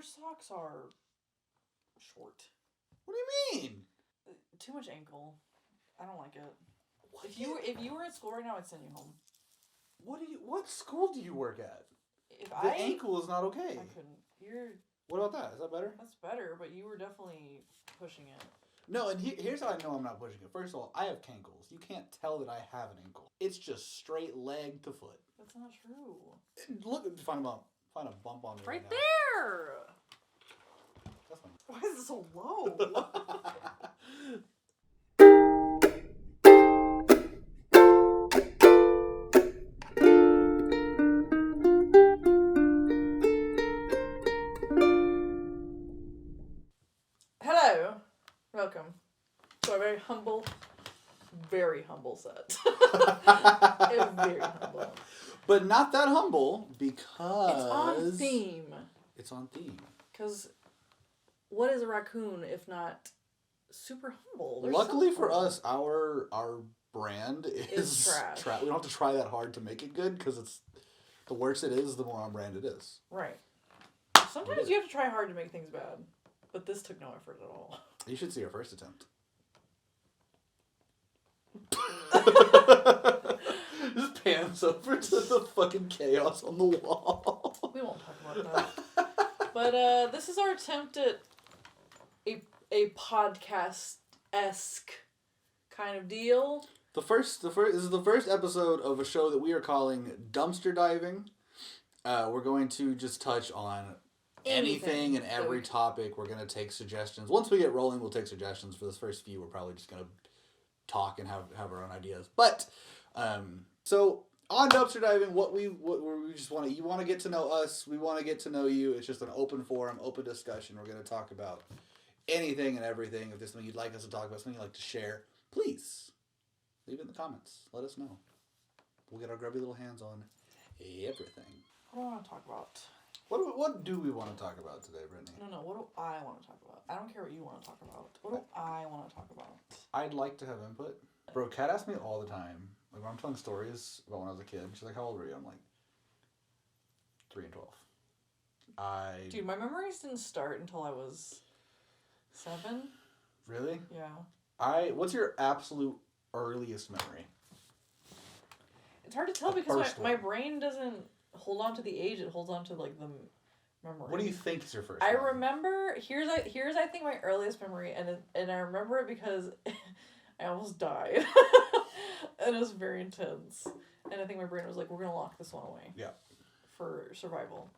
Your socks are short. What do you mean? Too much ankle. I don't like it. What? If you were at school right now, I'd send you home. What school do you work at? If the ankle is not okay. I couldn't. What about that? Is that better? That's better, but you were definitely pushing it. No, and here's how I know I'm not pushing it. First of all, I have cankles. You can't tell that I have an ankle. It's just straight leg to foot. That's not true. Look, find a bump on me Right now. there! That's fine. Why is it so low? Hello. Welcome to our very humble set. Very humble. But not that humble because... It's on theme. It's on theme. Because what is a raccoon if not super humble? They're Luckily so for humble. us, our brand is trash. We don't have to try that hard to make it good because it's the worse it is, the more on brand it is. Right. Sometimes you have to try hard to make things bad. But this took no effort at all. You should see our first attempt. Just pans over to the fucking chaos on the wall. We won't talk about that. But this is our attempt at a podcast-esque kind of deal. This is the first episode of a show that we are calling Dumpster Diving. We're going to just touch on anything and every topic. We're going to take suggestions. Once we get rolling, we'll take suggestions. For this first few, we're probably just going to talk and have our own ideas. But, so on Dumpster Diving, what we just want to, you want to get to know us, we want to get to know you. It's just an open forum, open discussion. We're going to talk about anything and everything. If there's something you'd like us to talk about, something you'd like to share, please leave it in the comments. Let us know. We'll get our grubby little hands on everything. What do I want to talk about? What do we want to talk about today, Brittany? No, what do I want to talk about? I don't care what you want to talk about. What do I want to talk about? I'd like to have input. Bro, Kat asks me all the time, like when I'm telling stories about when I was a kid, she's like, how old were you? I'm like, 3 and 12. Dude, my memories didn't start until I was 7. Really? Yeah. What's your absolute earliest memory? It's hard to tell because my brain doesn't hold on to the age, it holds on to like the memory. What do you think is your first I memory? remember, here's I think my earliest memory, and I remember it because I almost died. And it was very intense. And I think my brain was like, we're going to lock this one away. Yeah. For survival.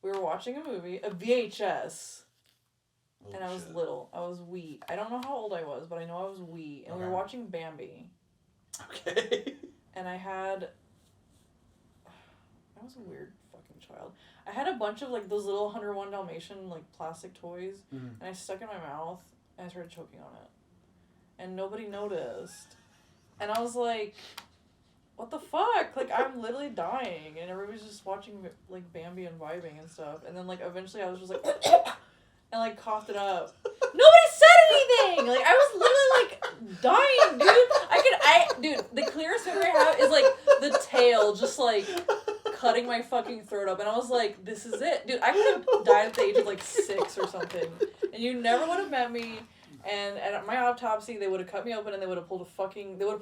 We were watching a movie, a VHS. Oh, and I was shit. little. I was wee. I don't know how old I was, but I know I was wee. And we were watching Bambi. Okay. And I was a weird fucking child. I had a bunch of like those little 101 Dalmatian like plastic toys. Mm-hmm. And I stuck it in my mouth and I started choking on it. And nobody noticed. And I was like, what the fuck? Like, I'm literally dying. And everybody's just watching, like, Bambi and vibing and stuff. And then, like, eventually I was just like, and, like, coughed it up. Nobody said anything! Like, I was literally, like, dying, dude. Dude, the clearest memory I have is, like, the tail just, like, cutting my fucking throat up. And I was like, this is it. Dude, I could have died at the age of, like, 6 or something. And you never would have met me. And at my autopsy, they would have cut me open and they would have pulled a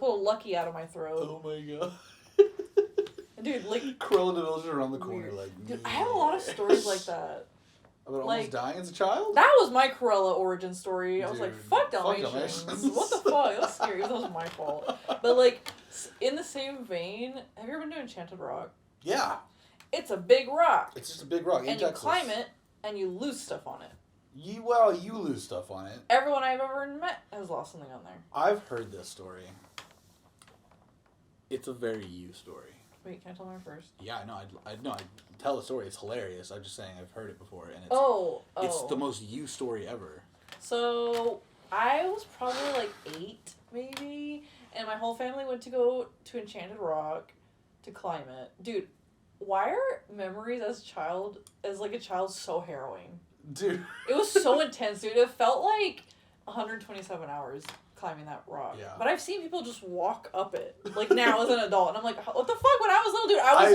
Lucky out of my throat. Oh my god. Dude, like... Cruella de Vil's around the corner, weird. like... Dude, I have a lot of stories like that. About like, almost dying as a child? That was my Cruella origin story. I was like, fuck Dalmatians. What the fuck? That's scary. That was my fault. But, like, in the same vein, have you ever been to Enchanted Rock? Yeah. It's a big rock. It's just a big rock in and Texas. You climb it, and you lose stuff on it. You lose stuff on it. Everyone I've ever met has lost something on there. I've heard this story. It's a very you story. Wait, can I tell mine first? Yeah, no, I tell the story. It's hilarious. I'm just saying I've heard it before, and it's the most you story ever. So I was probably like 8, maybe, and my whole family went to go to Enchanted Rock to climb it. Dude, why are memories as a child so harrowing? Dude. It was so intense, dude. It felt like 127 hours climbing that rock. Yeah. But I've seen people just walk up it, like now as an adult, and I'm like, what the fuck? When I was little, dude, I was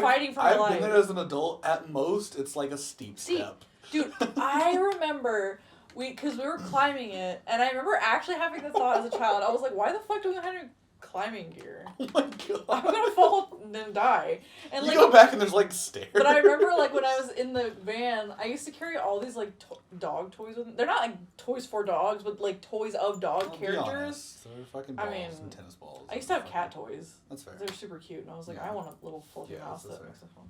fighting for my life. I've been there as an adult. At most, it's like a steep step. Dude, I remember because we were climbing it, and I remember actually having the thought as a child. I was like, why the fuck do we have any climbing gear? Oh my god. I'm gonna fall and then die. And you like, go back and there's like stairs. But I remember like when I was in the van, I used to carry all these like dog toys with me. They're not like toys for dogs, but like toys of dog characters. They're fucking balls and tennis balls. I used to have cat toys. That's fair. They're super cute, and I was like, I want a little fluffy mouse that makes a phone.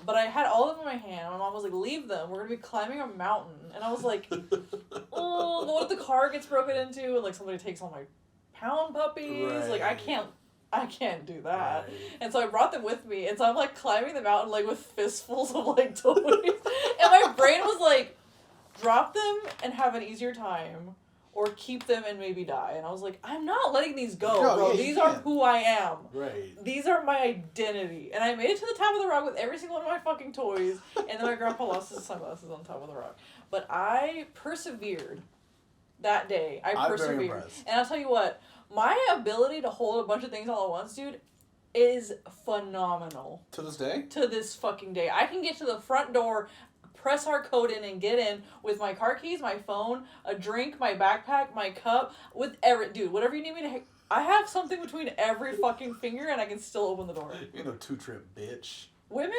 But I had all of them in my hand, and my mom was like, leave them. We're going to be climbing a mountain. And I was like, oh, but what if the car gets broken into and, like, somebody takes all my pound puppies? Right. Like, I can't do that. Right. And so I brought them with me. And so I'm, like, climbing the mountain, like, with fistfuls of, like, toys. And my brain was like, drop them and have an easier time. Or keep them and maybe die. And I was like, I'm not letting these go, bro. These are who I am. Right. These are my identity. And I made it to the top of the rock with every single one of my fucking toys. And then my grandpa lost his sunglasses on top of the rock. But I persevered that day. I persevered. very impressed. And I'll tell you what, my ability to hold a bunch of things all at once, dude, is phenomenal. To this day? To this fucking day. I can get to the front door, press our code in and get in with my car keys, my phone, a drink, my backpack, my cup, with dude, whatever you need me to. I have something between every fucking finger and I can still open the door. You know, 2-trip bitch. Women's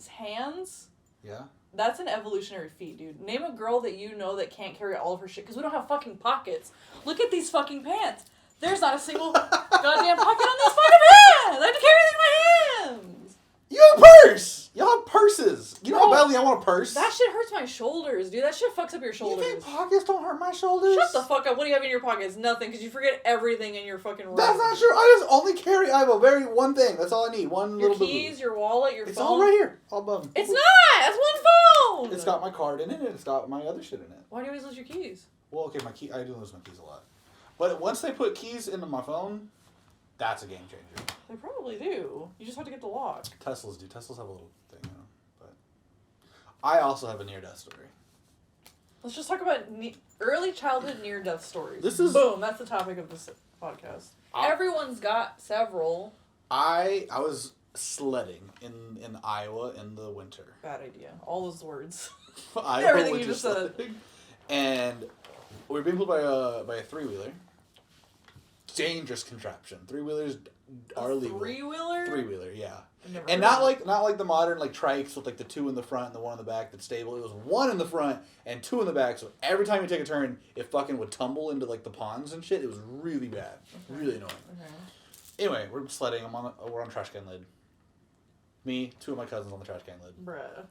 hands. Yeah. That's an evolutionary feat, dude. Name a girl that you know that can't carry all of her shit because we don't have fucking pockets. Look at these fucking pants. There's not a single goddamn pocket on these fucking pants. I have to carry everything in my hands. You have a purse! Y'all have purses! You know how badly I want a purse? That shit hurts my shoulders, dude. That shit fucks up your shoulders. You think pockets don't hurt my shoulders? Shut the fuck up. What do you have in your pockets? Nothing, because you forget everything in your fucking room. That's not true. I just only carry, I have a one thing. That's all I need. One your little keys, your wallet, your phone. It's all right here. All above me. It's not! That's one phone! It's got my card in it, and it's got my other shit in it. Why do you always lose your keys? Well, okay, I do lose my keys a lot. But once they put keys into my phone, that's a game changer. They probably do. You just have to get the lock. Teslas do. Teslas have a little thing, you know. But I also have a near-death story. Let's just talk about early childhood near-death stories. Boom, that's the topic of this podcast. Everyone's got several. I was sledding in Iowa in the winter. Bad idea. All those words. Everything you just said. And we were being pulled by a three-wheeler. Dangerous contraption. Three-wheelers are legal. Three-wheeler? Three-wheeler, yeah. And not like the modern like trikes with like the two in the front and the one in the back that's stable. It was one in the front and two in the back. So every time you take a turn, it fucking would tumble into like the ponds and shit. It was really bad, really annoying. Okay. Anyway, we're sledding. We're on trash can lid. Me, two of my cousins on the trash can lid. Bruh.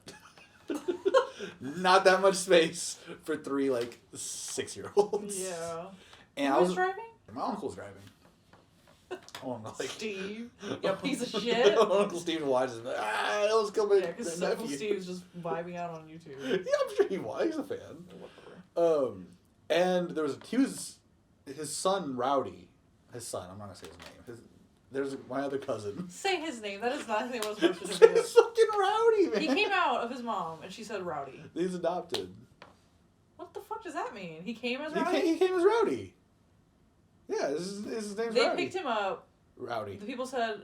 Not that much space for three like 6-year-olds. Yeah. And Who was driving? My uncle's driving. Oh, no, like Steve, you piece of shit. Uncle Steve watches. That was killed my because Uncle Steve's just vibing out on YouTube. Yeah, I'm sure he was. He's a fan. Whatever. And there was his son Rowdy. His son. I'm not gonna say his name. There's my other cousin. Say his name. That is not his name. I was supposed to be. It's fucking Rowdy, man. He came out of his mom, and she said Rowdy. He's adopted. What the fuck does that mean? He came as Rowdy? He came as Rowdy. Yeah, his name's Rowdy. They picked him up. Rowdy. The people said,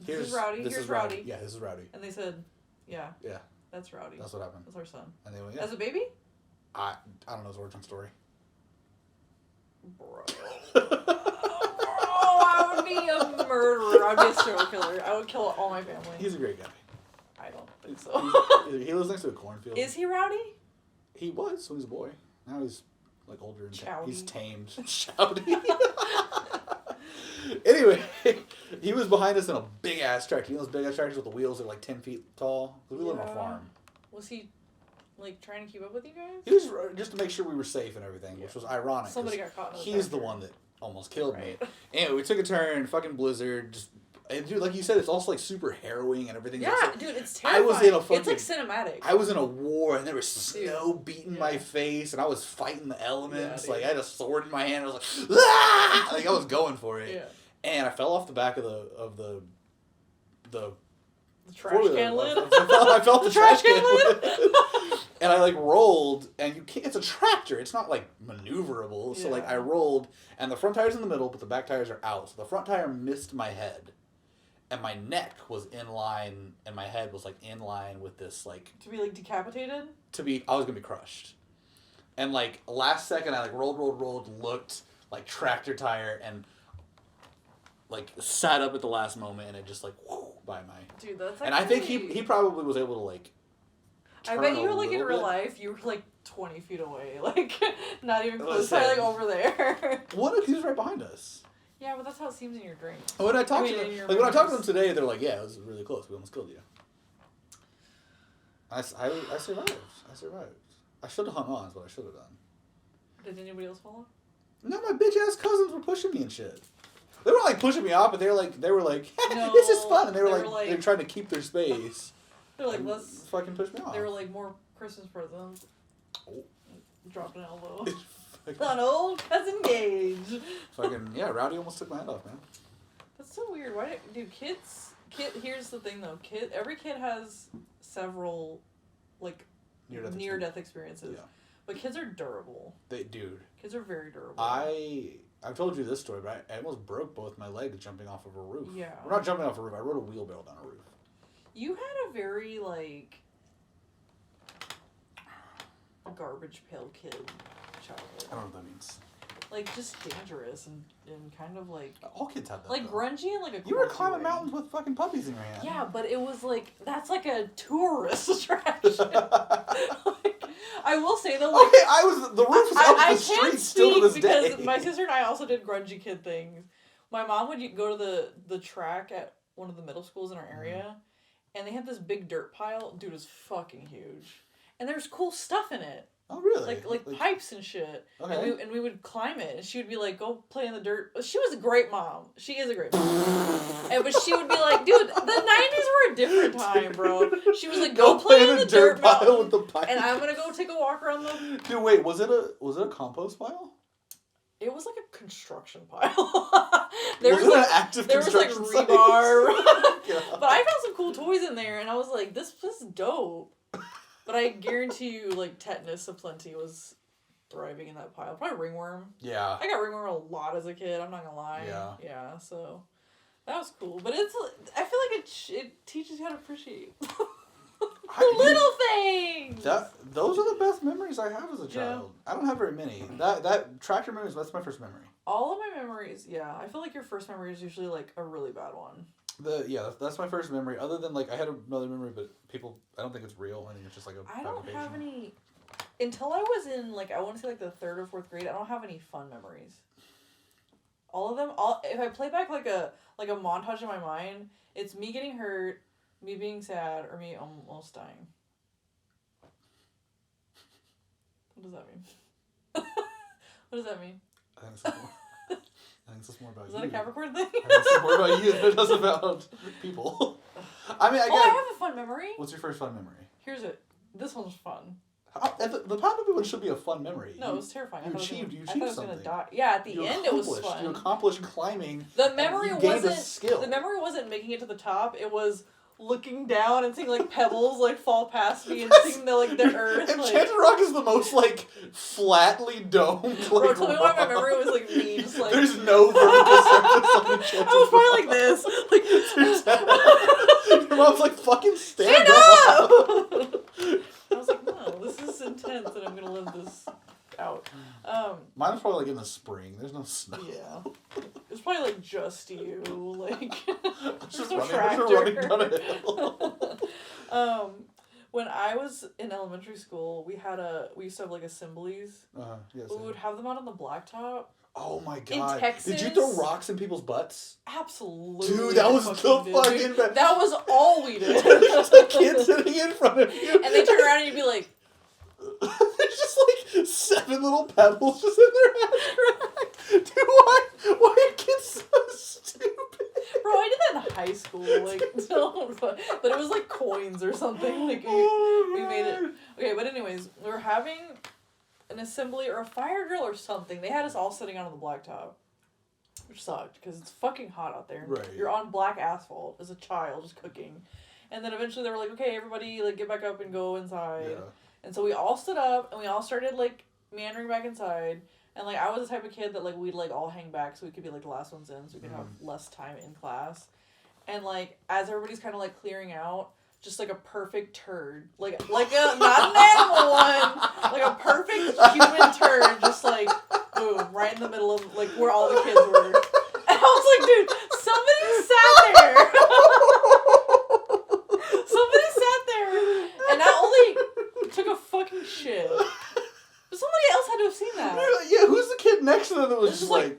this is Rowdy. Here's Rowdy. Yeah, this is Rowdy. And they said, yeah. Yeah. That's Rowdy. That's what happened. That's our son. And they went, yeah. As a baby? I don't know his origin story. Bro. I would be a murderer. I'd be a serial killer. I would kill all my family. He's a great guy. I don't think so. He lives next to a cornfield. Is he Rowdy? He was when he was a boy. Now he's like older and he's tamed. Chowdy. Anyway, he was behind us in a big ass tractor. You know those big ass tractors with the wheels that are like 10 feet tall? Because we live on a farm. Was he like trying to keep up with you guys? He was just to make sure we were safe and everything, which was ironic. Somebody got caught in the He's the one that almost killed me. Anyway, we took a turn, fucking blizzard, just. And dude, like you said, it's also like super harrowing and everything. Yeah, like, dude, it's terrifying. I was in a fucking, it's like cinematic. I was in a war and there was snow beating my face and I was fighting the elements. Like I had a sword in my hand. I was like, ah! Like I was going for it. Yeah. And I fell off the back of the trash can lid. I fell off the trash can lid. And I like rolled, and you can't. It's a tractor. It's not like maneuverable. So like I rolled, and the front tire's in the middle, but the back tires are out. So the front tire missed my head. And my neck was in line, and my head was, like, in line with this, like... To be, like, decapitated? I was gonna be crushed. And like last second, I like rolled, looked like tractor tire, and like sat up at the last moment, and it just like whoo, by my. Dude, that's actually... And I think he probably was able to like. I bet you were like in real life, you were like 20 feet away, like not even close, like over there. What if he was right behind us? Yeah, but that's how it seems in your dreams. When I talked to them, like when I talked to them today, they're like, "Yeah, it was really close. We almost killed you." I survived. I should have hung on. Is what I should have done. Did anybody else follow? No, my bitch ass cousins were pushing me and shit. They weren't like pushing me off, but they were like, no, "This is fun," and they were like, they're trying to keep their space. They're like, let's fucking push me off. They were like, more Christmas presents. Oh. Drop an elbow. Fucking, on old cousin Gage. Fucking yeah, Rowdy almost took my head off, man. That's so weird. Why do kids? Here's the thing though. Every kid has several, like, near death experiences. Yeah. But kids are durable. Kids are very durable. I've told you this story, but I almost broke both my legs jumping off of a roof. Yeah. We're not jumping off a roof. I rode a wheelbarrow down a roof. You had a very like garbage pail kid childhood. I don't know what that means. Like, just dangerous and kind of like... All kids have that, like, though. Grungy and like a... You were climbing mountains with fucking puppies in your hand. Yeah, but it was like... That's like a tourist attraction. Like, I will say though... Like, okay, the roof was up the street still to this day. Because my sister and I also did grungy kid things. My mom would go to the track at one of the middle schools in our area, and they had this big dirt pile. Dude, it was fucking huge. And there's cool stuff in it. Oh, really? Like pipes and shit. Okay. And we would climb it, and she would be like, go play in the dirt. She was a great mom. She is a great mom. But she would be like, dude, the 90s were a different time, bro. She was like, go play in the dirt pile with the pipe. And I'm going to go take a walk around the... Dude, wait, was it a compost pile? It was like a construction pile. There was like rebar. But I found some cool toys in there, and I was like, this is dope. But I guarantee you, like, tetanus aplenty was thriving in that pile. Probably ringworm. Yeah. I got ringworm a lot as a kid, I'm not gonna lie. Yeah. Yeah, so that was cool. But I feel like it teaches you how to appreciate little things! Those are the best memories I have as a child. Yeah. I don't have very many. That tractor memories, that's my first memory. All of my memories, yeah. I feel like your first memory is usually, like, a really bad one. That's my first memory. Other than, like, I had another memory, but I don't think it's real. I think it's just like a I don't have any, until I was in, like, I want to say, like, the 3rd or 4th grade, I don't have any fun memories. All of them, if I play back, like a montage in my mind, it's me getting hurt, me being sad, or me almost dying. What does that mean? What does that mean? I think it's more about you. Is that a Capricorn thing? I think it's more about you than it does about people. I mean, I have a fun memory. What's your first fun memory? Here's it. This one's fun. The Pound one should be a fun memory. No, it was terrifying. You achieved something. I thought I was gonna die. Yeah, at the end it was fun. You accomplished climbing. The memory gained a skill. The memory wasn't making it to the top. It was looking down and seeing, like, pebbles, like, fall past me and seeing the earth. And Enchanted Rock is the most, like, flatly domed, like, bro, tell me why my memory was, like, me just, like... There's no vertical surface on Enchanted I was probably like this. Your mom's like, fucking stand up! I was like, no, this is intense and I'm gonna live this out. Mine was probably, like, in the spring. There's no snow. Yeah. It's probably, like, just you, like... Just no running down a hill. When I was in elementary school, we used to have, like, assemblies. Yes. We would have them out on the blacktop. Oh my god. In Texas. Did you throw rocks in people's butts? Absolutely. Dude, that was the fucking best. That was all we did. There's a kid sitting in front of you. And they turn around and you'd be like... There's just, like, 7 little pebbles just in their head. Dude, why are kids so stupid? Bro, I did that in high school, like, but it was, like, coins or something, like, we made it. Okay, but anyways, we were having an assembly or a fire drill or something. They had us all sitting out on the blacktop, which sucked, because it's fucking hot out there. Right. You're on black asphalt as a child, just cooking. And then eventually they were like, okay, everybody, like, get back up and go inside. Yeah. And so we all stood up, and we all started, like, meandering back inside. And, like, I was the type of kid that, like, we'd, like, all hang back so we could be, like, the last ones in so we could have less time in class. And, like, as everybody's kind of, like, clearing out, just, like, a perfect turd. Like not an animal human turd, just like, boom, right in the middle of, like, where all the kids were. And I was like, dude, somebody sat there. Somebody sat there and not only took a fucking shit, but somebody else had to have seen that. Yeah, who's the kid next to them that was just like,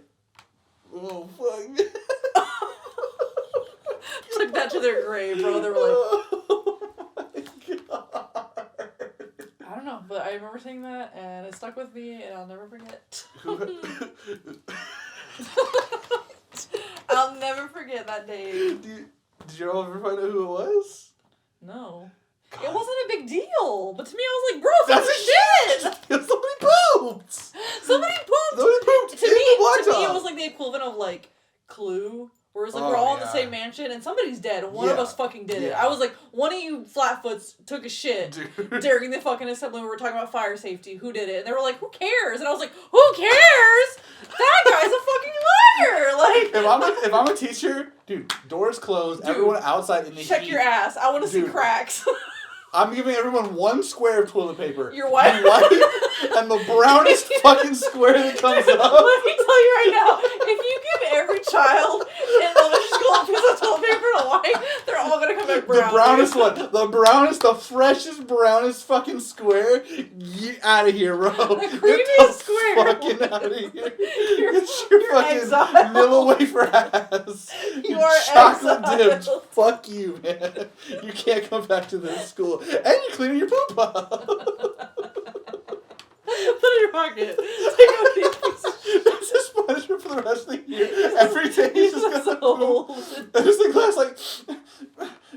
oh, fuck. Took that to their grave, bro. They were like, oh my God. I don't know, but I remember saying that, and it stuck with me, and I'll never forget. I'll never forget that day. Did you all ever find out who it was? No. God. It wasn't a big deal, but to me, I was like, bro, that's a shit! Somebody pooped! Somebody pooped! To me, it was like the equivalent of, like, Clue. Where it's like, we're all in the same mansion, and somebody's dead, and one of us fucking did it. I was like, one of you flatfoots took a shit during the fucking assembly when we were talking about fire safety. Who did it? And they were like, who cares? And I was like, who cares? That guy's a fucking liar! Like, if I'm a teacher, dude, doors closed, dude, everyone outside in the check heat. your ass. I want to see cracks. I'm giving everyone one square of toilet paper. Your wife? And the brownest fucking square that comes up. Let me tell you right now, if you give every child in elementary school a piece of toilet paper to wipe, they're all going to come back brown. The brownest one. The brownest, the freshest, brownest fucking square. Get out of here, bro. The creamiest square. Fucking out of here. Get your fucking exiled. Nilla wafer ass. You are chocolate exiled. dipped. Fuck you, man. You can't come back to this school. And you're cleaning your poop up. Put it in your pocket. Take out these pieces of shit. That's his punishment for the rest of the year. Every day he's just gonna poop. And just in class like,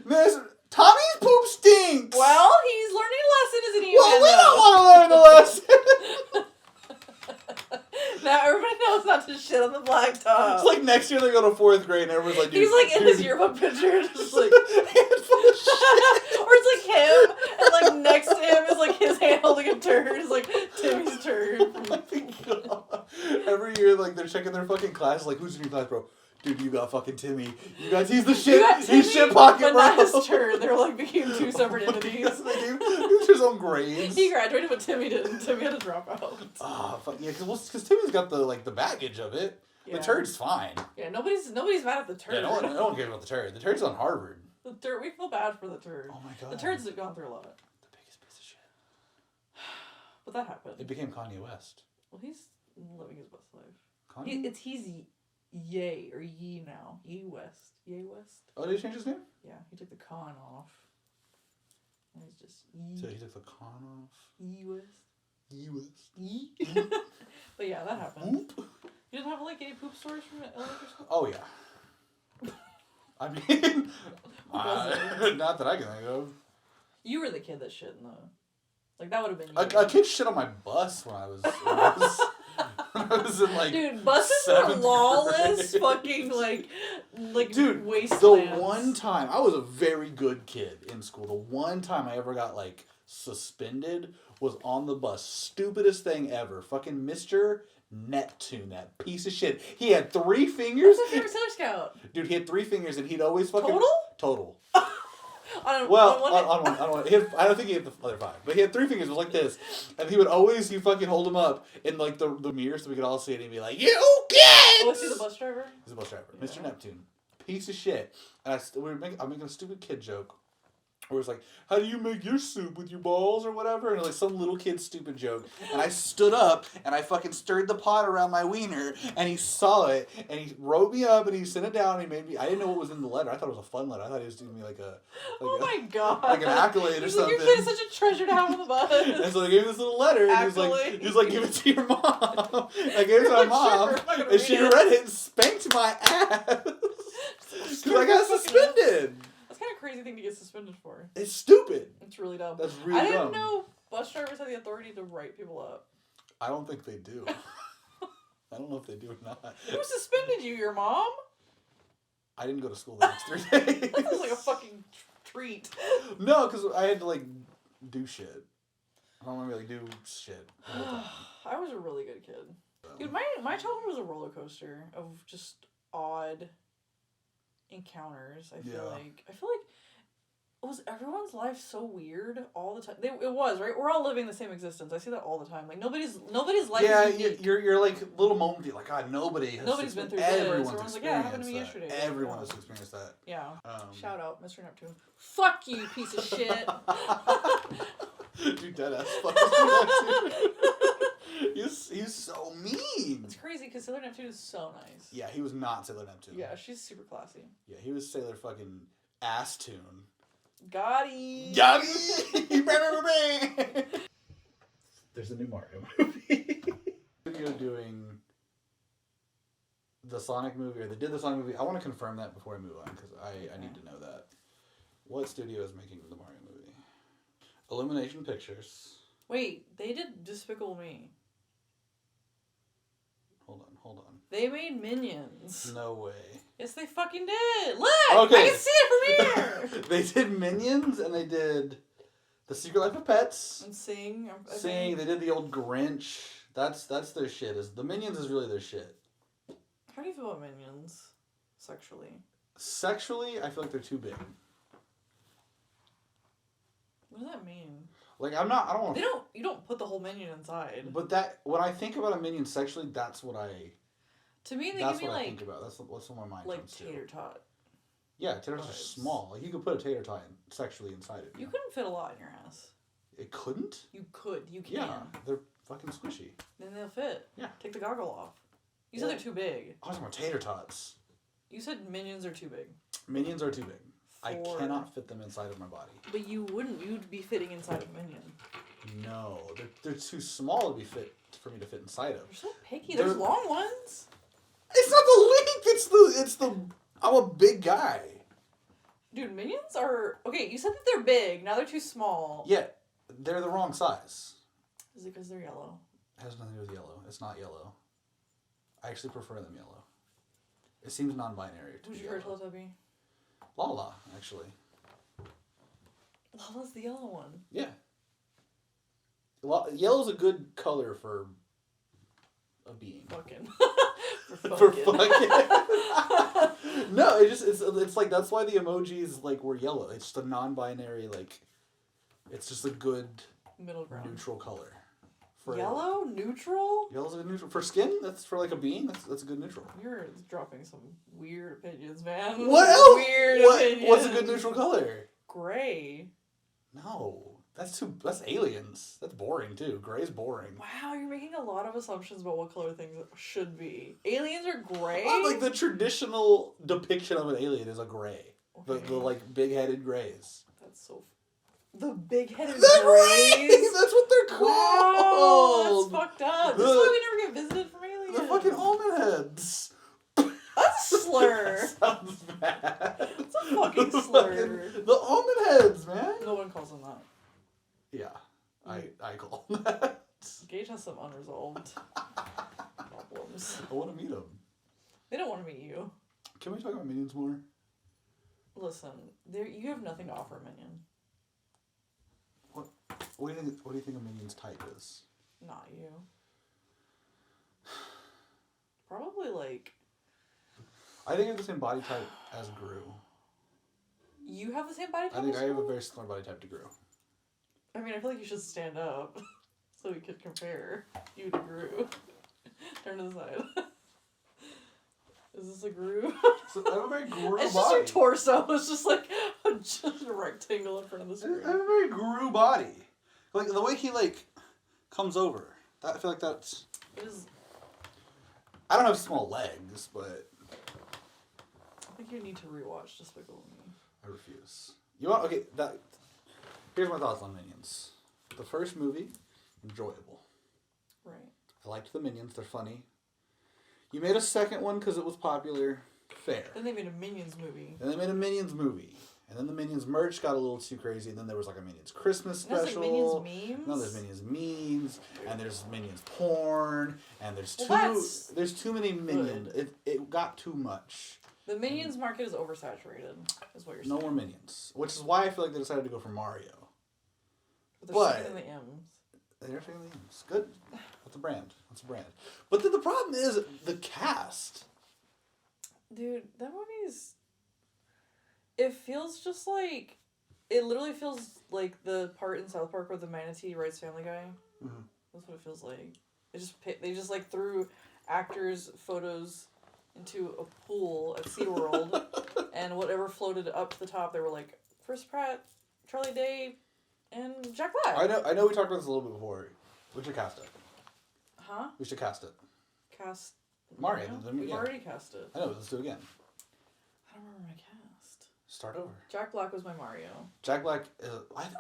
Miss, Tommy's poop stinks. Well, he's learning lessons, isn't he? Well, we don't want to learn the lesson. Now everybody knows not to shit on the blacktop. It's like next year they go to 4th grade and everyone's like, dude, he's like in his yearbook picture, just like, or it's like him, and like next to him is like his hand holding a turd. It's like Timmy's turd. Oh my God. Every year, like they're checking their fucking classes, like who's in your class, bro? Dude, you got fucking Timmy. You got he's the shit. He's shit pocket, but bro. not his turd. They're like became two separate entities. He was his own grades. He graduated, but Timmy didn't. Timmy had to drop out. Ah, fuck yeah, because Timmy's got the baggage of it. Yeah. The turd's fine. Yeah, nobody's mad at the turd. Yeah, no one cares about the turd. The turd's on Harvard. The turd, we feel bad for the turd. Oh my God. The turds have gone through a lot. The biggest piece of shit. But that happened. It became Kanye West. Well, he's living his best life. Kanye? He's Ye or Ye now. Ye West. Ye West. Oh, did he change his name? Yeah, he took the con off. And he's just Ye. So he took the con off? Ye West. Ye West. Ye. But yeah, that happened. Poop? You didn't have like any poop stories from elementary school? Oh yeah. I mean, not that I can think of. You were the kid that shit in the... Like, that would have been you. A kid shit on my bus when I was in, like, dude, buses were lawless fucking, like dude, wastelands. The one time... I was a very good kid in school. The one time I ever got, like, suspended was on the bus. Stupidest thing ever. Fucking Mr. Neptune, that piece of shit. He had 3 fingers. What's his favorite Sailor Scout? Dude, he had 3 fingers and he'd always fucking... Total? On one. I don't think he had the other 5, but he had 3 fingers. It was like this, and he fucking hold them up in like the mirror so we could all see it. And he'd be like, "You kids!" Oh, was he the bus driver? He's the bus driver, yeah. Mr. Neptune, piece of shit. And I'm making a stupid kid joke. Where it's like, how do you make your soup with your balls or whatever? And like some little kid's stupid joke. And I stood up and I fucking stirred the pot around my wiener and he saw it and he wrote me up and he sent it down and he made me, I didn't know what was in the letter. I thought it was a fun letter. I thought he was doing me like my God. Like an accolade or something. Your kid is such a treasure to have on the bus. And so they gave me this little letter and he was like, give it to your mom. I gave it to my mom and she read it and spanked my ass. Because I got suspended. Kind of crazy thing to get suspended for. It's stupid. It's really dumb. That's really dumb. I didn't know bus drivers had the authority to write people up. I don't think they do. I don't know if they do or not. Who suspended you? Your mom? I didn't go to school the next 3 days. That sounds like a fucking treat. No, because I had to like do shit. I don't want to like do shit. I was a really good kid. Dude, my childhood was a roller coaster of just odd encounters. I feel like Was everyone's life so weird all the time? It was, right? We're all living the same existence. I see that all the time. Like, nobody's life is unique. You're like, little moment, you're like, God, nobody's been through everyone's this. Everyone's like, yeah, it happened to me yesterday. Everyone has experienced that. Yeah. Shout out, Mr. Neptune. Fuck you, piece of shit. Dude, deadass fuck Mr. Neptune. He's so mean. It's crazy because Sailor Neptune is so nice. Yeah, he was not Sailor Neptune. Yeah, she's super classy. Yeah, he was Sailor fucking Ass Tune. Gotti! There's a new Mario movie. Studio doing the Sonic movie, or they did the Sonic movie. I want to confirm that before I move on, because I need to know that. What studio is making the Mario movie? Illumination Pictures. Wait, they did Despicable Me. Hold on. They made Minions. No way. Yes, they fucking did. Look! Okay. I can see it from here! They did Minions, and they did The Secret Life of Pets. And Sing. Sing. They did the old Grinch. That's their shit. The Minions is really their shit. How do you feel about Minions? Sexually? Sexually, I feel like they're too big. What does that mean? Like, I don't want to... You don't put the whole Minion inside. But when I think about a Minion sexually, that's what I... To me, that's give me, what I like... think about. That's what my mind like comes to. tater tot. Yeah, tater tots are small. Like, you could put a tater tot sexually inside it. You couldn't fit a lot in your ass. It couldn't? You could. You can. Yeah, they're fucking squishy. Then they'll fit. Yeah. Take the goggle off. You said they're too big. I was talking about tater tots. You said Minions are too big. Minions are too big. I cannot fit them inside of my body. But you wouldn't. You'd be fitting inside of Minion. No, they're too small to be fit for me to fit inside of. You're so picky. There's long ones. It's not the length. It's the. I'm a big guy. Dude, Minions are okay. You said that they're big. Now they're too small. Yeah, they're the wrong size. Is it because they're yellow? It has nothing to do with yellow. It's not yellow. I actually prefer them yellow. It seems non-binary. Who's your favorite Teletubby? Lala, actually. Lala's the yellow one. Yeah. Yellow's a good color for a being. Fucking. For fucking. No, it's like, that's why the emojis like were yellow. It's just a non-binary, like, it's just a good middle ground, neutral color. For yellow, neutral. Yellow's a neutral for skin. That's for like a being. That's a good neutral. You're dropping some weird opinions, man. What else? Weird opinions. What's a good neutral color? Gray. No. That's aliens. That's boring too. Gray's boring. Wow, you're making a lot of assumptions about what color things should be. Aliens are gray? Like the traditional depiction of an alien is a gray. Okay. The like big-headed grays. That's so... The big-headed grays? That's what they're called! Wow, that's fucked up. This is why we never get visited from aliens. The fucking almond heads. That's a slur. That sounds bad. It's a fucking slur. The almond heads, man. No one calls them that. Yeah, I call them that. Gage has some unresolved problems. I want to meet them. They don't want to meet you. Can we talk about Minions more? Listen, you have nothing to offer, Minion. What do you think a Minion's type is? Not you. Probably like... I think I have the same body type as Gru. You have the same body type I think as I have Gru? a very similar body type to Gru. I mean, I feel like you should stand up so we could compare you to Gru. Turn to the side. Is this a Gru? So I have a very Gru body. It's just your torso. It's just like just a rectangle in front of the screen. I have a very Gru body. Like the way he like comes over. I feel like that's. It is. I don't have small legs, but. I think you need to rewatch Despicable Me. I refuse. You want Here's my thoughts on Minions. The first movie, enjoyable. Right. I liked the Minions. They're funny. You made a second one because it was popular. Fair. Then they made a Minions movie. And they made a Minions movie. And then the Minions merch got a little too crazy. And then there was like a Minions Christmas special. There's like Minions memes? No, there's Minions memes. And there's Minions porn. And there's too many Minions. It got too much. The Minions market is oversaturated, is what you're saying. No more Minions. Which is why I feel like they decided to go for Mario. But they're sticking the M's. They're sticking the M's. Good. That's a brand. But then the problem is the cast. Dude, that movie's... It feels just like It literally feels like the part in South Park where the manatee writes Family Guy. Mm-hmm. That's what it feels like. They just like threw actors' photos into a pool at SeaWorld, and whatever floated up to the top, they were like, Chris Pratt, Charlie Day, and Jack Black. I know we talked about this a little bit before. We should cast it. Huh? We should cast it. Cast Mario. We've already cast it. I know, let's do it again. I don't remember my cast. Start over. Jack Black was my Mario. Jack Black,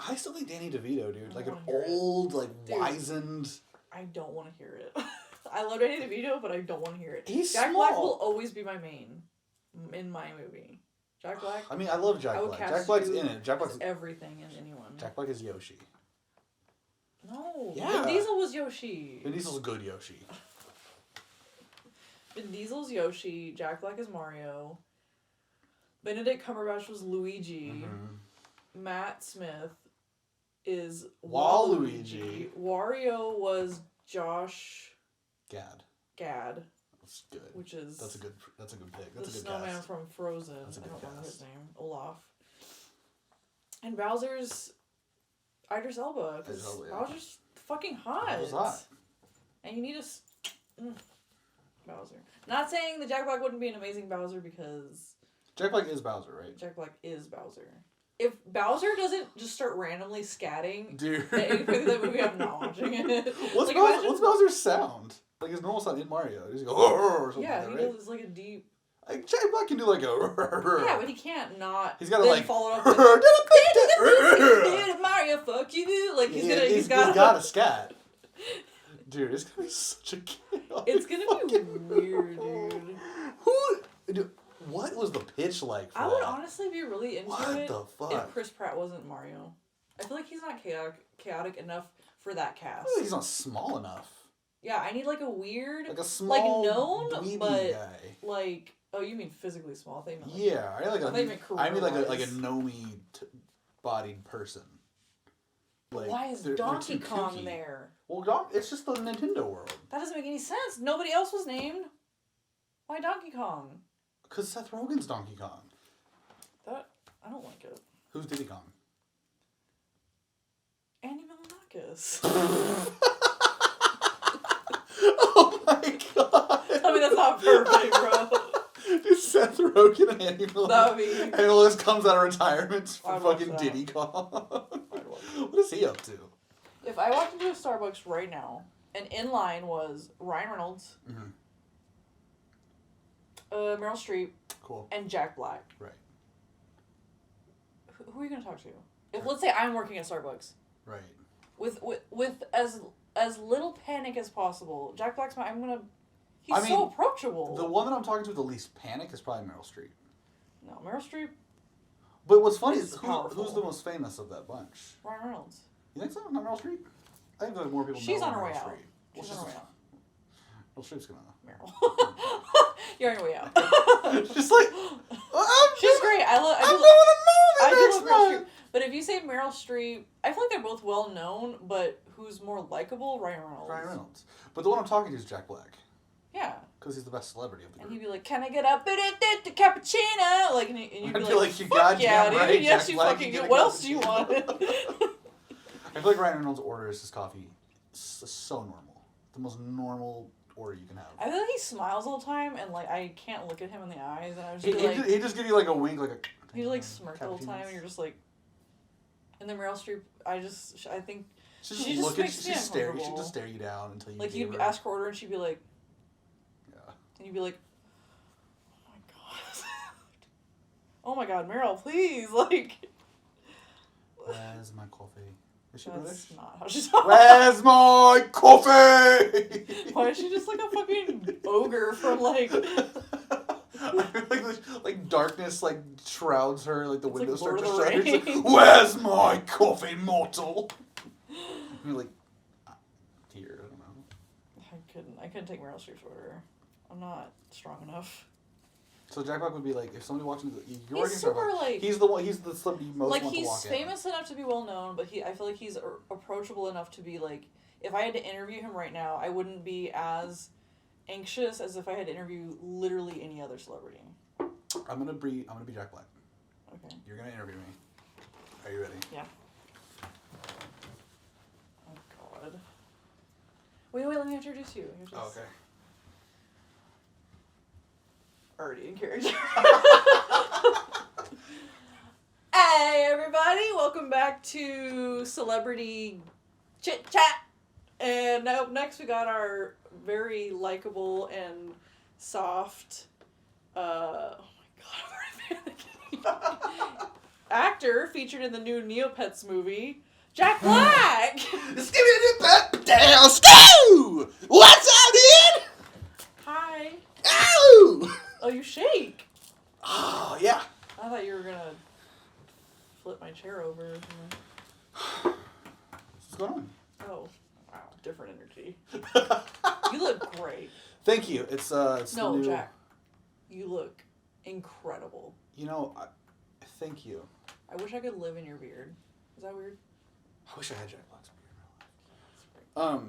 I still think Danny DeVito, dude. Like an old, wizened... I don't want to hear it. I love Danny DeVito, but I don't want to hear it. Jack small. Black will always be my main in my movie. Jack Black. I mean, I love Jack Black. Jack Black's in it. Jack Black's everything in anyone. Jack Black is Yoshi. No. Yeah. Vin Diesel was Yoshi. Vin Diesel's a good Yoshi. Vin Diesel's Yoshi. Jack Black is Mario. Benedict Cumberbatch was Luigi. Mm-hmm. Matt Smith is Waluigi. Wario was Josh Gad. That's good. Which is that's a good pick. That's the a good snowman cast. from Frozen. That's a good I don't remember cast. his name. Olaf. And Bowser's Idris Elba. Because Bowser's fucking hot. Bowser's hot. And you need a Bowser. Not saying that Jack Black wouldn't be an amazing Bowser because Jack Black is Bowser, right? Jack Black is Bowser. If Bowser doesn't just start randomly scatting, Dude. at any point in that movie, I'm not watching it. What's Bowser's sound? Like his normal sound in Mario. He just goes, or something yeah, like that, he right? does like a deep... Like, Jack Black can do like a... Yeah, but he can't not... He's gotta then like... follow it up with... Mario, fuck you! Like, he's got a scat. Dude, it's gonna be such a chaos. It's gonna be weird, dude. What was the pitch like for I would honestly be really into What the fuck? if Chris Pratt wasn't Mario. I feel like he's not chaotic enough for that cast. I feel like he's not small enough. Yeah, I need like a weird... Like a small, known, dweeby but guy. Like... Oh, you mean physically small? They mean like, yeah, I mean like a gnomey bodied person. Like, why is they're Donkey too Kong kooky. there? Well, it's just the Nintendo world. That doesn't make any sense. Nobody else was named. Why Donkey Kong? Because Seth Rogen's Donkey Kong. I don't like it. Who's Diddy Kong? Andy Milonakis. Oh my god! Tell me that's not perfect, bro. Dude, Seth Rogen and Andy Milonakis. That would be... And Willis comes out of retirement for I'd watch fucking that. Diddy Kong. I'd watch that. What is he up to? If I walked into a Starbucks right now, and in line was Ryan Reynolds, Mm-hmm. Meryl Streep, Cool. and Jack Black. Right. Who are you gonna talk to? If let's say I'm working at Starbucks, Right. with as little panic as possible, Jack Black's he's so approachable. The one that I'm talking to with the least panic is probably Meryl Streep. No, Meryl Streep, But what's funny is powerful. who's the most famous of that bunch? Ryan Reynolds. You think so? Not Meryl Streep? I think there's more people She's know on her Meryl way out. Streep. She's on her way out. Meryl Streep's gonna... Meryl. You're on your way out. Just like... She's great. I do love Meryl Streep. But if you say Meryl Streep, I feel like they're both well known, but who's more likable? Ryan Reynolds. But the one I'm talking to is Jack Black. Yeah. Because he's the best celebrity of the group. And he'd be like, "Can I get a cappuccino?" Like, and you'd be like, "You "Fuck goddamn yeah, dude! right, Yes, Jack you Black, fucking you do. get a What else do you want?" I feel like Ryan Reynolds orders his coffee so normal. The most normal order you can have. I feel like he smiles all the time, and like I can't look at him in the eyes, and I was just He just give you like a wink, like a... he like smirk the whole time, and you're just like. And then Meryl Streep, I think She just just makes me she'd just uncomfortable. stare you down until you like gave you'd her... ask her order, and she'd be like, Yeah. and you'd be like, "Oh my god, oh my god, Meryl, please!" Like, Where's my coffee? Is she British? that's not how she talks. Where's my coffee? Why is she just like a fucking ogre from like? I feel like darkness like shrouds her, like the It's windows like start to Lord of shine. the It's like, Rings. where's my coffee, mortal? And you're like, here, I don't know. I couldn't take Meryl Streep's order. I'm not strong enough. So Jack Black would be like, if somebody watching you're He's working super, Starbucks, like... he's the celebrity you most Like, want to walk he's in. famous enough to be well known, but I feel like he's approachable enough to be like, if I had to interview him right now, I wouldn't be as anxious as if I had to interview literally any other celebrity. I'm gonna be Jack Black. Okay. You're gonna interview me. Are you ready? Yeah. Oh, God. Wait, let me introduce you. Oh, okay. Already in character. Hey, everybody. Welcome back to Celebrity Chit Chat. And up next, we got our very likable and soft, oh my God, I'm already panicking. Actor featured in the new Neopets movie, Jack Black. Down, Stu! What's up, dude? Hi. Ow! Oh, you shake. Oh, yeah. I thought you were gonna flip my chair over. What's going on? Oh, wow, different energy. You look great. Thank you. It's No, the new... Jack, you look incredible. You know, thank you. I wish I could live in your beard. Is that weird? I wish I had Jack Black's beard in my life.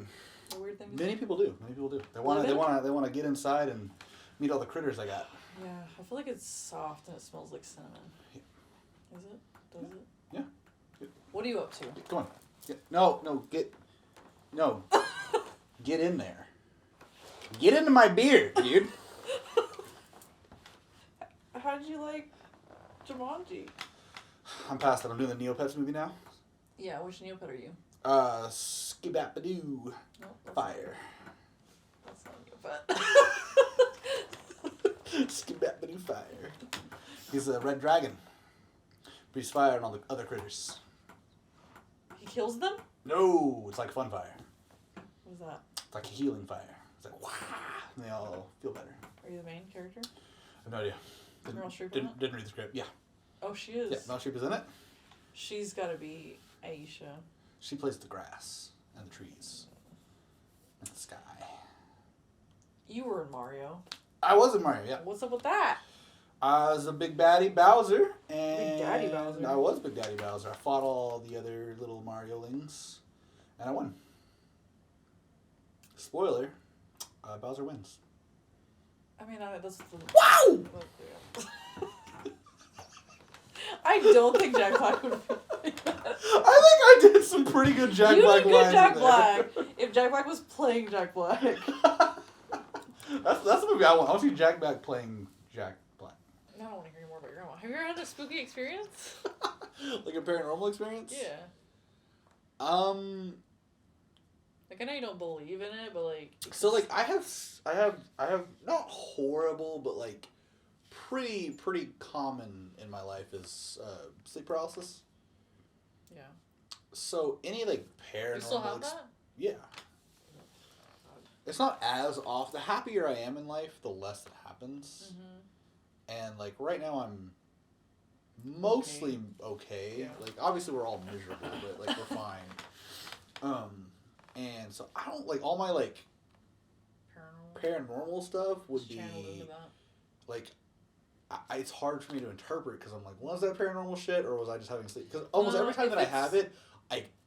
A weird thing. Many people do. They want to get inside and meet all the critters I got. Yeah, I feel like it's soft and it smells like cinnamon. Yeah. Is it? Does it? Yeah. What are you up to? Come on. Get in there. Get into my beard, dude. How did you like Jumanji? I'm past that. I'm doing the Neopets movie now. Yeah, which Neopet are you? Skibappadoo. Nope, Fire. That's not Neopet. Skibappadoo fire. He's a red dragon. Breathes fire on all the other critters. He kills them? No, it's like fun fire. What is that? It's like a healing fire. It's like, wah, and they all feel better. Are you the main character? I have no idea. Meryl Streep Didn't read the script. Yeah. Oh, she is? Yeah, Meryl Streep is in it. She's got to be Aisha. She plays the grass and the trees and the sky. You were in Mario. I was in Mario, yeah. What's up with that? I was a Big Baddie Bowser. And Big Daddy Bowser? I was Big Daddy Bowser. I fought all the other little Mario-lings, and I won. Spoiler, Bowser wins. I mean, that's the... Wow! I don't think Jack Black would be like that. I think I did some pretty good Jack Black lines. You did good Jack Black. If Jack Black was playing Jack Black. That's the movie I want. I want to see Jack Black playing Jack Black. I don't want to hear more about your grandma. Have you ever had a spooky experience? Like a paranormal experience? Yeah. Like, I know you don't believe in it, but like... So, like, I have not horrible, but like pretty common in my life is sleep paralysis. Yeah. So any like paranormal... You still have that? Yeah. It's not as off. The happier I am in life, the less it happens. Mm-hmm. And like right now I'm mostly okay. Yeah. Like obviously we're all miserable, but like we're fine. And so I don't like all my like paranormal stuff would be like it's hard for me to interpret because I'm like, was that paranormal shit or was I just having sleep? Because almost every time that I have it,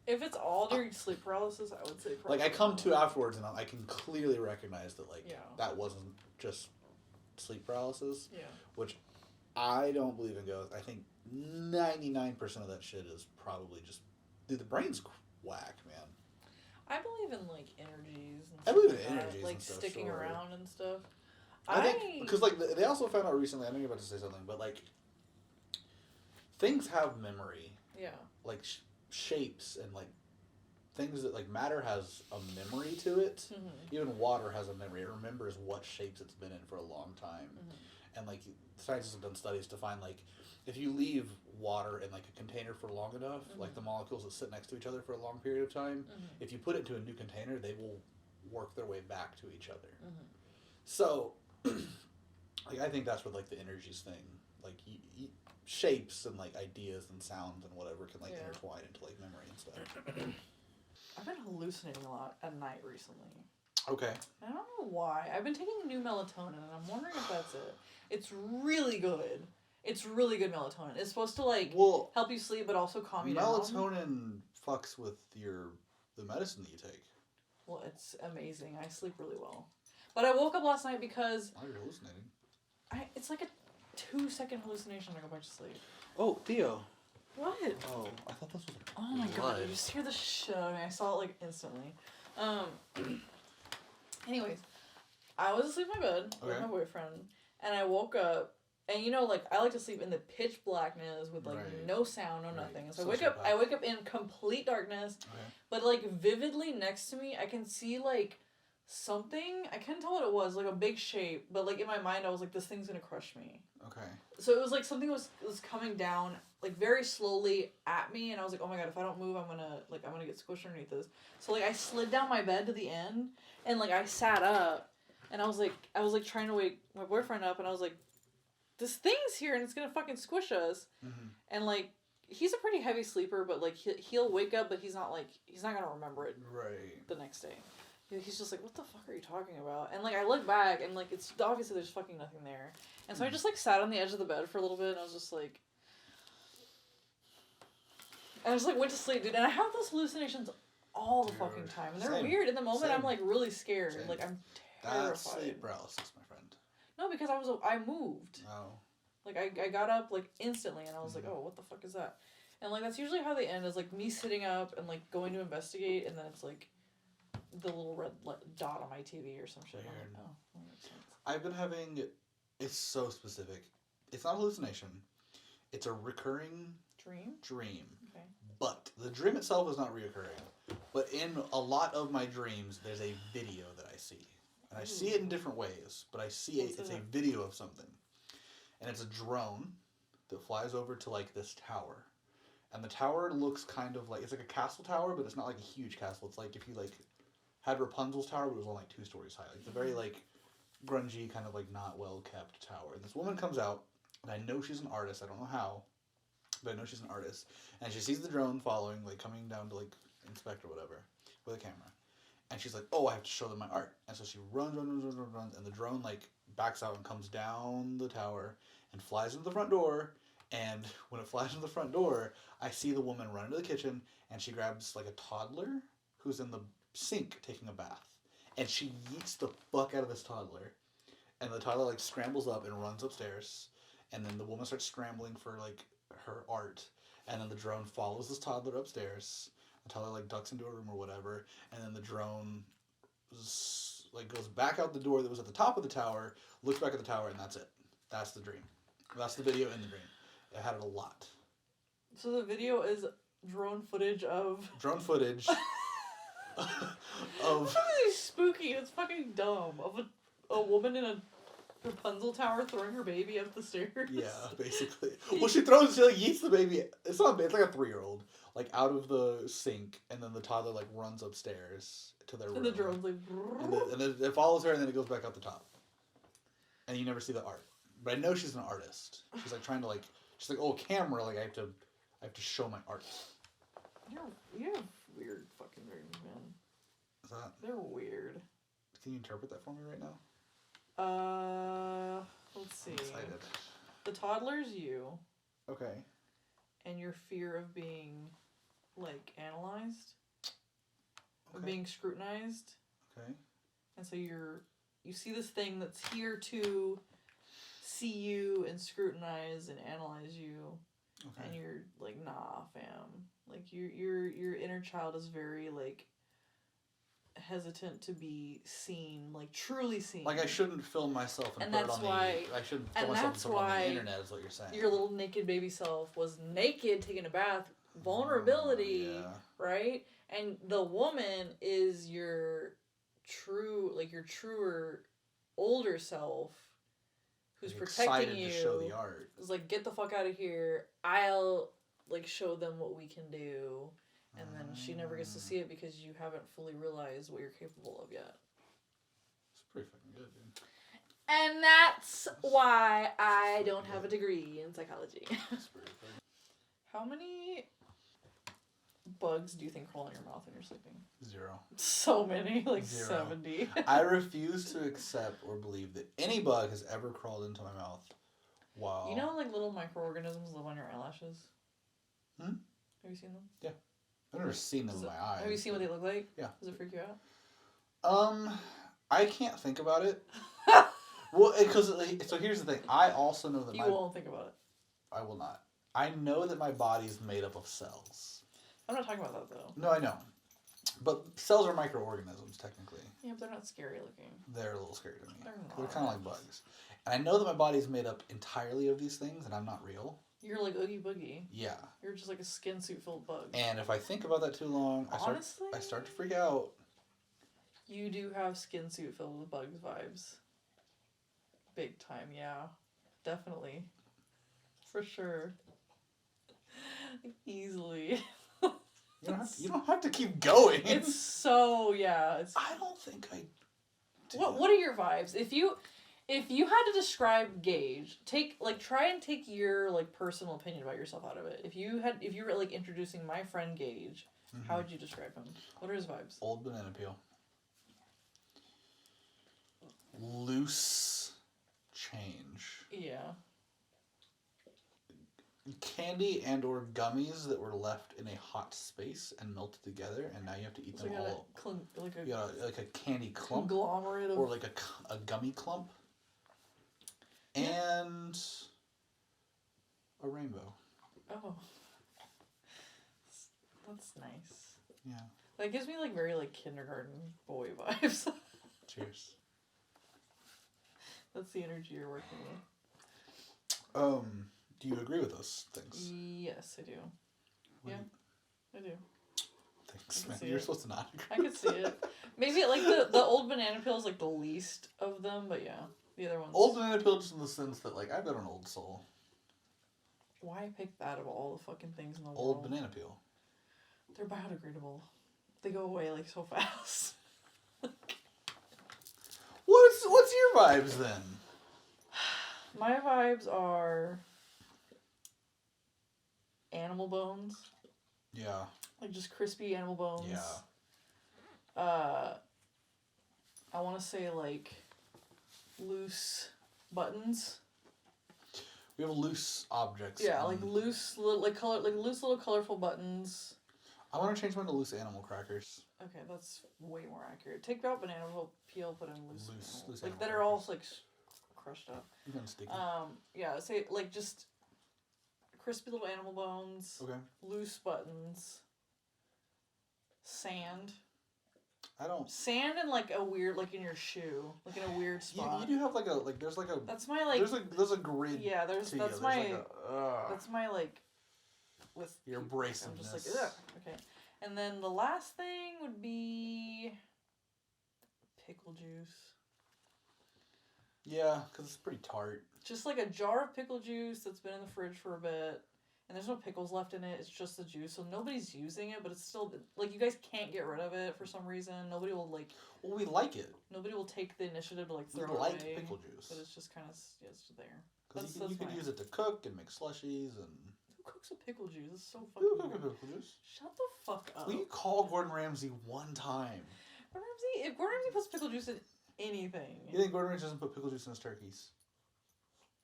if it's all during sleep paralysis, I would say like I come to afterwards and I can clearly recognize that like that wasn't just sleep paralysis. Yeah. Which I don't believe in ghosts. I think 99% of that shit is probably just dude, the brain's whack, man. I believe in like energies and stuff. I believe in energies like and stuff, sticking around and stuff. I think because like they also found out recently. I know you're about to say something, but like things have memory. Yeah. Like shapes and like things that like matter has a memory to it. Mm-hmm. Even water has a memory. It remembers what shapes it's been in for a long time. Mm-hmm. And like scientists have done studies to find like if you leave water in like a container for long enough, mm-hmm. like the molecules that sit next to each other for a long period of time, mm-hmm. if you put it into a new container, they will work their way back to each other. Mm-hmm. So, like I think that's what like the energies thing, like shapes and like ideas and sounds and whatever can like intertwine into like memory and stuff. I've been hallucinating a lot at night recently. Okay. I don't know why. I've been taking new melatonin and I'm wondering if that's it. It's really good. It's really good melatonin. It's supposed to like help you sleep but also calm you down. Melatonin fucks with the medicine that you take. Well, it's amazing. I sleep really well. But I woke up last night because... Why are you hallucinating? It's like a 2-second hallucination when I go back to sleep. Oh, Theo. What? Oh, I thought this was Oh my blood. god, you just hear the shit out of me. I saw it like instantly. Anyways, I was asleep in my bed with my boyfriend, and I woke up, and you know, like, I like to sleep in the pitch blackness with, like, no sound, no nothing. And so I wake up in complete darkness, but, like, vividly next to me, I can see, like, something. I couldn't tell what it was, like a big shape, but, like, in my mind, I was like, this thing's gonna crush me. Okay. So it was like something was coming down, like, very slowly at me, and I was like, oh my god, if I don't move, I'm gonna get squished underneath this. So, like, I slid down my bed to the end, and, like, I sat up, and I was like trying to wake my boyfriend up, and I was like, this thing's here, and it's gonna fucking squish us. Mm-hmm. And, like, he's a pretty heavy sleeper, but, like, he'll wake up, but he's not gonna remember it the next day. He's just like, what the fuck are you talking about? And, like, I look back, and, like, it's obviously there's fucking nothing there. And so I just, like, sat on the edge of the bed for a little bit, and I was just like... And I just, like, went to sleep, dude. And I have those hallucinations all the fucking time. And they're weird. In the moment, I'm, like, really scared. Like, I'm terrified. That's sleep paralysis, my friend. No, because I moved. Oh. Like, I got up, like, instantly, and I was like, oh, what the fuck is that? And, like, that's usually how they end, is, like, me sitting up and, like, going to investigate, and then it's, like, the little red dot on my TV or some shit. I'm like, oh, that makes sense. I've been having... It's so specific. It's not a hallucination. It's a recurring... Dream. Okay. But the dream itself is not reoccurring. But in a lot of my dreams, there's a video that I see. And I see it in different ways, but I see it's a video of something. And it's a drone that flies over to, like, this tower. And the tower looks kind of like... It's like a castle tower, but it's not like a huge castle. It's like if you, like... had Rapunzel's tower, but it was only, like, 2 stories high. Like, it's a very, like, grungy, kind of, like, not well-kept tower. And this woman comes out, and I know she's an artist. I don't know how, but I know she's an artist. And she sees the drone following, like, coming down to, like, inspect or whatever, with a camera. And she's like, oh, I have to show them my art. And so she runs, and the drone, like, backs out and comes down the tower and flies into the front door. And when it flies into the front door, I see the woman run into the kitchen, and she grabs, like, a toddler who's in the sink taking a bath, and she yeets the fuck out of this toddler, and the toddler, like, scrambles up and runs upstairs, and then the woman starts scrambling for, like, her art, and then the drone follows this toddler upstairs. The toddler, like, ducks into a room or whatever, and then the drone like, goes back out the door that was at the top of the tower, looks back at the tower, and that's it. That's the dream. That's the video in the dream. I had it a lot. So the video is drone footage of of really spooky. It's fucking dumb. Of a woman in a Rapunzel tower throwing her baby up the stairs. Yeah, basically. Well, she like yeets the baby. It's not bad. It's like a 3-year-old, like, out of the sink, and then the toddler, like, runs upstairs to their room. And the drone's like. And then it follows her, and then it goes back out the top. And you never see the art. But I know she's an artist. She's, like, trying to, like. She's like, oh, camera. Like, I have to show my art. You have weird fucking dreams, man. Is that? They're weird. Can you interpret that for me right now? Let's see. I'm excited. The toddler's you. Okay. And your fear of being, like, analyzed. Okay. Of being scrutinized. Okay. And so you see this thing that's here to see you and scrutinize and analyze you. Okay. And you're like, nah, fam. Like, your inner child is very, like, hesitant to be seen, like, truly seen. Like, I shouldn't film myself and put it on I shouldn't film myself and put it on the internet, is what you're saying. Your little naked baby self was naked taking a bath. Vulnerability, right? And the woman is your truer older self who's protecting you. To show the art. It's like, get the fuck out of here. I'll, like, show them what we can do. And then she never gets to see it because you haven't fully realized what you're capable of yet. It's pretty fucking good, dude. And that's why I don't have a degree in psychology. That's pretty funny. How many bugs do you think crawl in your mouth when you're sleeping? 0. So many, like 0. 70. I refuse to accept or believe that any bug has ever crawled into my mouth. Wow. You know, like, little microorganisms live on your eyelashes? Hmm? Have you seen them? Yeah. I've never seen them with my eyes. Have you seen what they look like? Yeah. Does it freak you out? I can't think about it. Well, because, so here's the thing. I also know that you won't think about it. I will not. I know that my body's made up of cells. I'm not talking about that, though. No, I know. But cells are microorganisms, technically. Yeah, but they're not scary looking. They're a little scary to me. They're kind of like bugs. And I know that my body's made up entirely of these things, and I'm not real. You're like Oogie Boogie. Yeah. You're just like a skin suit full of bugs. And if I think about that too long, I start to freak out. You do have skin suit filled with bugs vibes. Big time, yeah. Definitely. For sure. Easily. You don't have to keep going. It's so, yeah. I don't think I do. What are your vibes? If you had to describe Gage, try and take your like personal opinion about yourself out of it. If you were like introducing my friend Gage, how would you describe him? What are his vibes? Old banana peel. Loose change. Yeah. Candy and or gummies that were left in a hot space and melted together, and now you have to eat them all. Like a candy clump. Conglomerate of... Or like a gummy clump. And a rainbow. Oh. That's nice. Yeah. That gives me like very like kindergarten boy vibes. Cheers. That's the energy you're working with. Do you agree with those things? Yes, I do. I do. Thanks, man. You're supposed to not agree. I could see it. Maybe like the old banana peel is like the least of them, but yeah, the other ones. Old banana peel just in the sense that like I've got an old soul. Why pick that of all the fucking things in the world? Old banana peel. They're biodegradable. They go away like so fast. What's your vibes then? My vibes are animal bones. Yeah. Like just crispy animal bones. Yeah. I want to say like loose buttons. We have loose objects. Yeah, like loose little loose little colorful buttons. I want to change mine to loose animal crackers. Okay, that's way more accurate. Take out banana peel, put in loose like that crackers. are all like crushed up. Even sticky. Yeah, say like just crispy little animal bones. Okay. Loose buttons. Sand. Sand in like a weird, like in your shoe, like in a weird spot. You do have like a there's like a. That's my like. There's a grid. Yeah, that's my. That's my like. With your abrasiveness. I'm just like ugh. Okay, and then the last thing would be. Pickle juice. Yeah, because it's pretty tart. Just like a jar of pickle juice that's been in the fridge for a bit. And there's no pickles left in it. It's just the juice. So nobody's using it, but it's still... Like, you guys can't get rid of it for some reason. Nobody will, like... Well, we like it. Nobody will take the initiative to, like, throw it away. We like pickle juice. But it's just kind of... Yeah, it's just there. Because you could use it to cook and make slushies and... Who cooks with pickle juice? It's so fucking... Who cooks with pickle juice? Shut the fuck up. Will you call Gordon Ramsay one time? If Gordon Ramsay puts pickle juice in anything... You think Gordon Ramsay doesn't put pickle juice in his turkeys?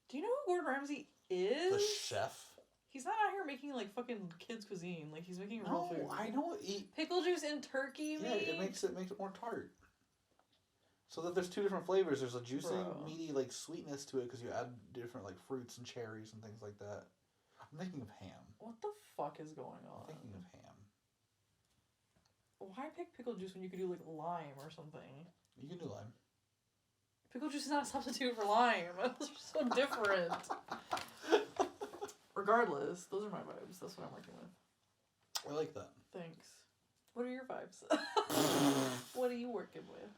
Do you know who Gordon Ramsay is? The chef? He's not out here making, like, fucking kids' cuisine. Like, he's making real food. I don't eat... Pickle juice in turkey meat? Yeah, it makes it more tart. So that there's two different flavors. There's a juicy, meaty, like, sweetness to it because you add different, like, fruits and cherries and things like that. I'm thinking of ham. What the fuck is going on? I'm thinking of ham. Why pick pickle juice when you could do, like, lime or something? You can do lime. Pickle juice is not a substitute for lime. Those are so different. Regardless, those are my vibes. That's what I'm working with. I like that. Thanks. What are your vibes? What are you working with?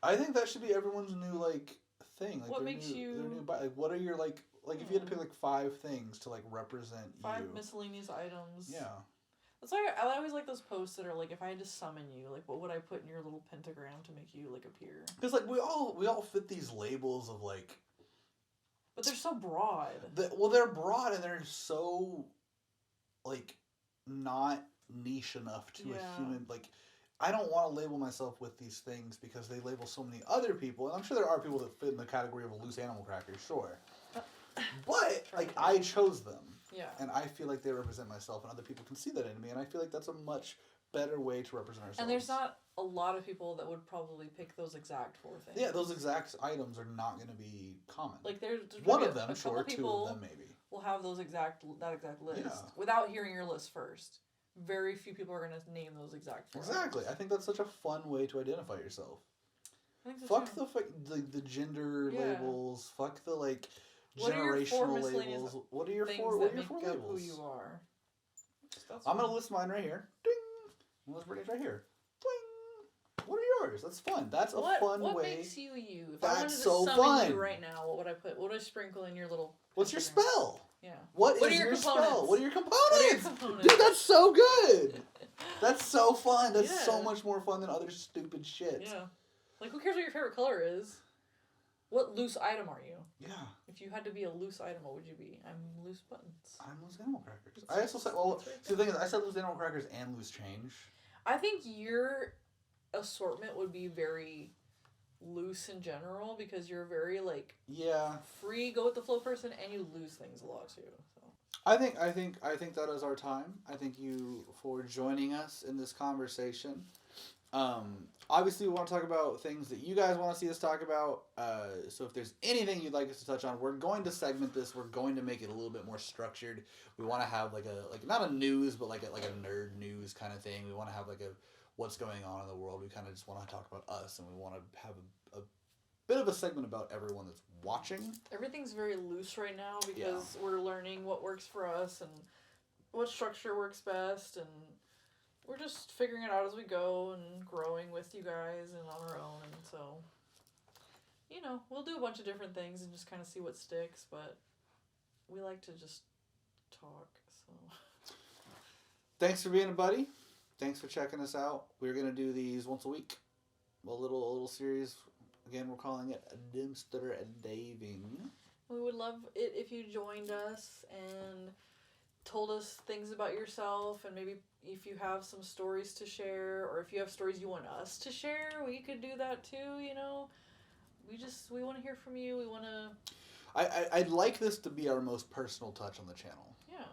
I think that should be everyone's new, like, thing. Like, what makes you... Their new like, what are your, like, if you had to pick, like, 5 things to, like, represent 5 miscellaneous items. Yeah. That's why I always like those posts that are like, if I had to summon you, like, what would I put in your little pentagram to make you, like, appear? Because, like, we all fit these labels of, like... But they're so broad. They're broad and they're so, like, not niche enough to a human. Like, I don't want to label myself with these things because they label so many other people. And I'm sure there are people that fit in the category of a loose animal cracker, sure. But, like, I chose them. Yeah. And I feel like they represent myself and other people can see that in me. And I feel like that's a much better way to represent ourselves. And there's not a lot of people that would probably pick those exact 4 things. Yeah, those exact items are not going to be common. Like, there's one of them, sure, 2 of them, maybe. will have that exact list Yeah. without hearing your list first. Very few people are going to name those exact 4 Exactly. items. I think that's such a fun way to identify yourself. I think so Fuck too. the gender labels. Fuck the like What are your 4 generational miscellaneous labels. What are your things four? that What are your make 4 up labels? who you are? I'm gonna list mine right here. Ding. Let's bring it right here. Ding. What are yours? That's fun. That's a fun way. What makes you you? If That's I wanted to so summon fun. you right now, what would I put? What would I sprinkle in your little? What's your Instagram? spell? Yeah. What are is your your components? spell? What are your components? What are your components? Dude, that's so good. That's so fun. That's so Yeah. much more fun than other stupid shit. Yeah. Like, who cares what your favorite color is? What loose item are you? Yeah. If you had to be a loose item, what would you be? I'm loose buttons. I'm loose animal crackers. I also said, well, see, the thing is, I said loose animal crackers and loose change. I think your assortment would be very loose in general because you're very, like, free, go with the flow person, and you lose things a lot too. So. I think that is our time. I thank you for joining us in this conversation. Obviously, we want to talk about things that you guys want to see us talk about. So if there's anything you'd like us to touch on, we're going to segment this. We're going to make it a little bit more structured. We want to have like not a news, but like a nerd news kind of thing. We want to have like a what's going on in the world. We kind of just want to talk about us, and we want to have a bit of a segment about everyone that's watching. Everything's very loose right now because we're learning what works for us and what structure works best, and we're just figuring it out as we go and growing with you guys and on our own. And so, you know, we'll do a bunch of different things and just kind of see what sticks, but we like to just talk. So, thanks for being a buddy. Thanks for checking us out. We're going to do these once a week. A little series. Again, we're calling it Dumpster Diving. We would love it if you joined us and told us things about yourself, and maybe if you have some stories to share, or if you have stories you want us to share, we could do that too, you know. We want to hear from you. We want to... I'd like this to be our most personal touch on the channel. Yeah.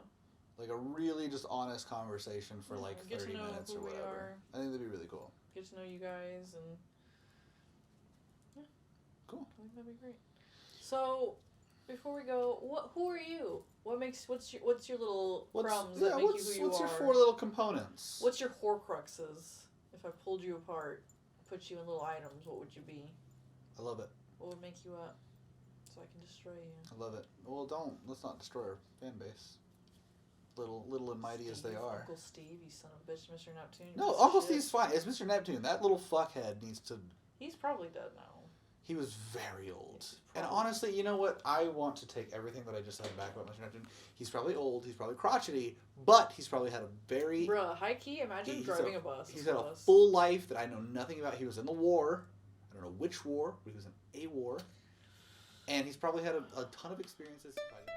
Like a really just honest conversation for like 30 minutes or whatever. Are. I think that'd be really cool. Get to know you guys, and yeah. Cool. I think that'd be great. So, before we go, who are you? What's your little crumbs that make you who you are? What's your 4 little components? What's your Horcruxes? If I pulled you apart, put you in little items, what would you be? I love it. What would make you up? So I can destroy you. I love it. Well, let's not destroy our fan base. Little and mighty as they are. Uncle Steve, you son of a bitch, Mr. Neptune. No, Uncle Steve's fine. It's Mr. Neptune. That little fuckhead needs to... He's probably dead now. He was very old. And honestly, you know what? I want to take everything that I just said back about Mr. Neptune. He's probably old. He's probably crotchety. But he's probably had a very... Bruh, high key, imagine driving a bus. He's had a full life that I know nothing about. He was in the war. I don't know which war, but he was in a war. And he's probably had a ton of experiences fighting